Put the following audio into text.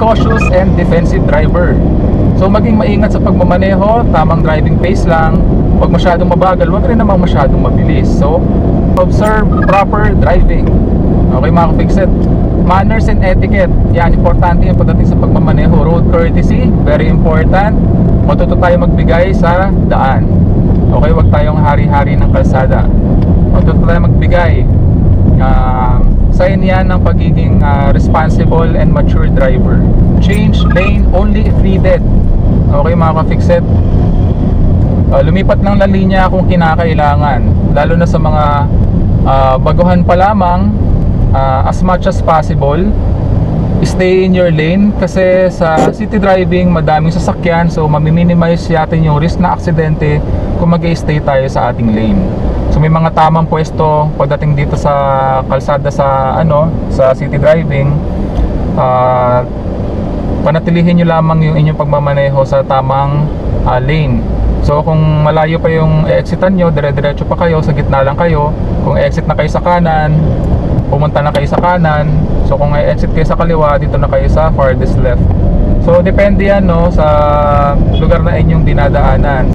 cautious and defensive driver. So maging maingat sa pagmamaneho, tamang driving pace lang, huwag masyadong mabagal, huwag rin namang masyadong mabilis. So observe proper driving. Okay mga ka-fixit, manners and etiquette, yan, importante yung pagdating sa pagmamaneho. Road courtesy, very important. Matuto tayo magbigay sa daan. Okay, huwag tayong hari-hari ng kalsada. Matuto tayo magbigay. Sign yan ng pagiging responsible and mature driver. Change lane only if needed. Okay mga ka-fixit, lumipat ng la linya kung kinakailangan, lalo na sa mga baguhan pa lamang. As much as possible, stay in your lane, kasi sa city driving madaming sasakyan, so mamiminimize natin yung risk na aksidente kung mag-stay tayo sa ating lane. So may mga tamang pwesto pagdating dito sa kalsada sa sa city driving. Panatilihin nyo lamang yung inyong pagmamaneho sa tamang lane. So kung malayo pa yung exitan nyo, dire-diretso pa kayo, sa gitna lang kayo. Kung exit na kayo sa kanan, pumunta na kayo sa kanan. So kung exit kayo sa kaliwa, dito na kayo sa farthest left. So depende yan sa lugar na inyong dinadaanan.